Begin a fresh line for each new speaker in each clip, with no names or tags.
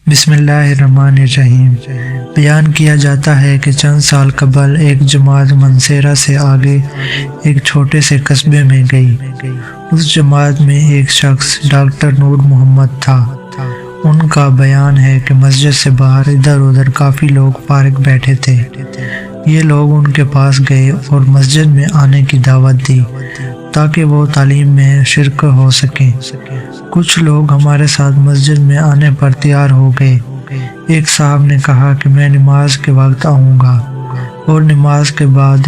بسم اللہ الرحمن الرحیم۔ بیان کیا جاتا ہے کہ چند سال قبل ایک جماعت منصیرہ سے آگے ایک چھوٹے سے قصبے میں گئی۔ اس جماعت میں ایک شخص ڈاکٹر نور محمد تھا۔ ان کا بیان ہے کہ مسجد سے باہر ادھر ادھر کافی لوگ فارغ بیٹھے تھے۔ یہ لوگ ان کے پاس گئے اور مسجد میں آنے کی دعوت دی تاکہ وہ تعلیم میں شرکت ہو سکیں۔ کچھ لوگ ہمارے ساتھ مسجد میں آنے پر تیار ہو گئے۔ ایک صاحب نے کہا کہ میں نماز کے وقت آؤں گا اور نماز کے بعد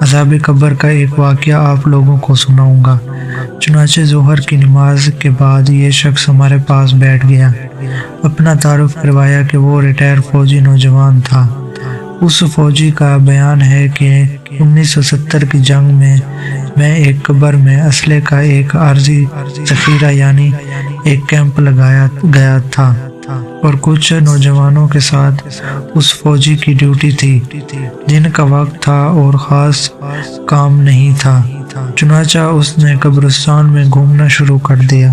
عذاب قبر کا ایک واقعہ آپ لوگوں کو سناؤں گا۔ چنانچہ ظہر کی نماز کے بعد یہ شخص ہمارے پاس بیٹھ گیا۔ اپنا تعارف کروایا کہ وہ ریٹائر فوجی نوجوان تھا۔ اس فوجی کا بیان ہے کہ 1970 کی جنگ میں ایک قبر میں اسلحے کا ایک عارضی ذخیرہ یعنی ایک کیمپ لگایا گیا تھا اور کچھ نوجوانوں کے ساتھ اس فوجی کی ڈیوٹی تھی۔ دن کا وقت تھا اور خاص کام نہیں تھا، چنانچہ اس نے قبرستان میں گھومنا شروع کر دیا۔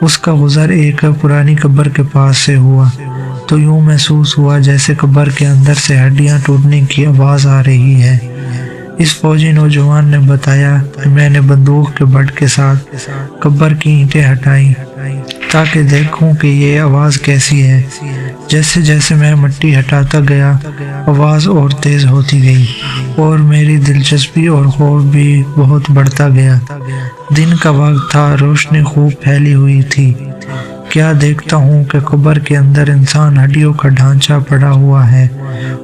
اس کا گزر ایک پرانی قبر کے پاس سے ہوا تو یوں محسوس ہوا جیسے قبر کے اندر سے ہڈیاں ٹوٹنے کی آواز آ رہی ہے۔ اس فوجی نوجوان نے بتایا کہ میں نے بندوق کے بٹ کے ساتھ قبر کی اینٹیں ہٹائیں تاکہ دیکھوں کہ یہ آواز کیسی ہے۔ جیسے جیسے میں مٹی ہٹاتا گیا آواز اور تیز ہوتی گئی اور میری دلچسپی اور خوف بھی بہت بڑھتا گیا۔ دن کا وقت تھا، روشنی خوب پھیلی ہوئی تھی۔ کیا دیکھتا ہوں کہ قبر کے اندر انسان ہڈیوں کا ڈھانچہ پڑا ہوا ہے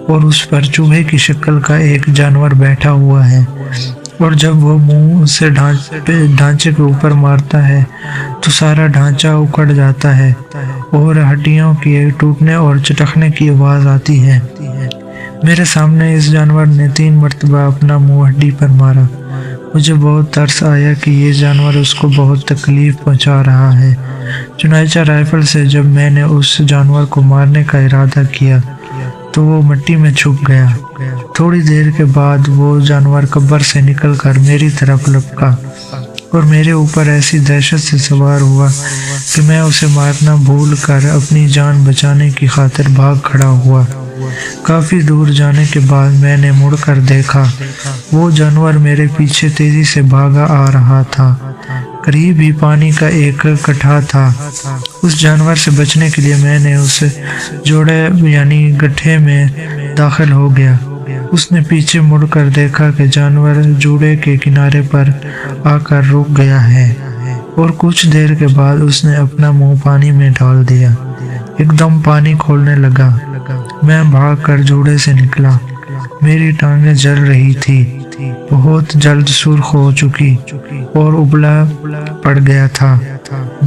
اور اس پر چوہے کی شکل کا ایک جانور بیٹھا ہوا ہے، اور جب وہ منہ سے ڈھانچے کے اوپر مارتا ہے تو سارا ڈھانچہ اکھڑ جاتا ہے اور ہڈیوں کے ٹوٹنے اور چٹکنے کی آواز آتی ہے۔ میرے سامنے اس جانور نے 3 مرتبہ اپنا منہ ہڈی پر مارا۔ مجھے بہت ترس آیا کہ یہ جانور اس کو بہت تکلیف پہنچا رہا ہے۔ چنانچہ رائفل سے جب میں نے اس جانور کو مارنے کا ارادہ کیا تو وہ مٹی میں چھپ گیا۔ تھوڑی دیر کے بعد وہ جانور قبر سے نکل کر میری طرف لپکا اور میرے اوپر ایسی دہشت سے سوار ہوا کہ میں اسے مارنا بھول کر اپنی جان بچانے کی خاطر بھاگ کھڑا ہوا۔ کافی دور جانے کے بعد میں نے مڑ کر دیکھا، وہ جانور میرے پیچھے تیزی سے بھاگا آ رہا تھا۔ قریب ہی پانی کا ایک گڈھا تھا۔ اس جانور سے بچنے کے لیے میں نے اس جوڑے یعنی گڈھے میں داخل ہو گیا۔ اس نے پیچھے مڑ کر دیکھا کہ جانور جوڑے کے کنارے پر آ کر رک گیا ہے اور کچھ دیر کے بعد اس نے اپنا منہ پانی میں ڈال دیا۔ ایک دم پانی کھولنے لگا۔ میں بھاگ کر جوڑے سے نکلا۔ میری ٹانگیں جل رہی تھی، بہت جلد سرخ ہو چکی اور ابلا پڑ گیا تھا۔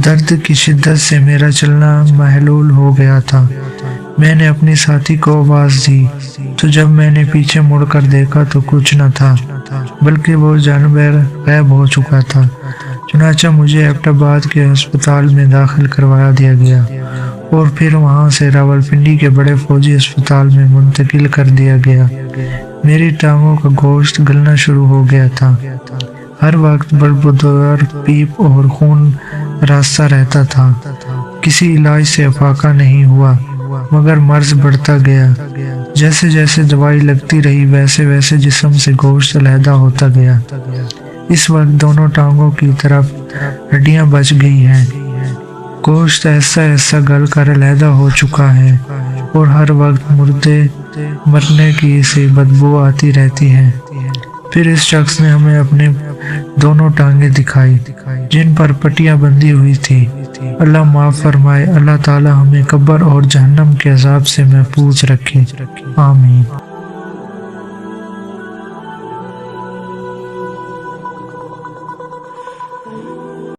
درد کی شدت سے میرا چلنا محلول ہو گیا تھا۔ میں نے اپنی ساتھی کو آواز دی تو جب میں نے پیچھے مڑ کر دیکھا تو کچھ نہ تھا بلکہ وہ جانور غائب ہو چکا تھا۔ چنانچہ مجھے ایبٹ آباد کے ہسپتال میں داخل کروا دیا گیا اور پھر وہاں سے راولپنڈی کے بڑے فوجی ہسپتال میں منتقل کر دیا گیا۔ میری ٹانگوں کا گوشت گلنا شروع ہو گیا تھا۔ ہر وقت بلبدور پیپ اور خون راستہ رہتا تھا۔ کسی علاج سے افاقہ نہیں ہوا مگر مرض بڑھتا گیا۔ جیسے جیسے دوائی لگتی رہی ویسے ویسے جسم سے گوشت علیحدہ ہوتا گیا۔ اس وقت دونوں ٹانگوں کی طرف ہڈیاں بچ گئی ہیں۔ گوشت ایسا ایسا گل کر علیحدہ ہو چکا ہے اور ہر وقت مرنے کی سی بدبو آتی رہتی ہے۔ پھر اس شخص نے ہمیں اپنے دونوں ٹانگیں دکھائی جن پر پٹیاں بندھی ہوئی تھی۔ اللہ معاف فرمائے، اللہ تعالی ہمیں قبر اور جہنم کے عذاب سے محفوظ رکھے، آمین۔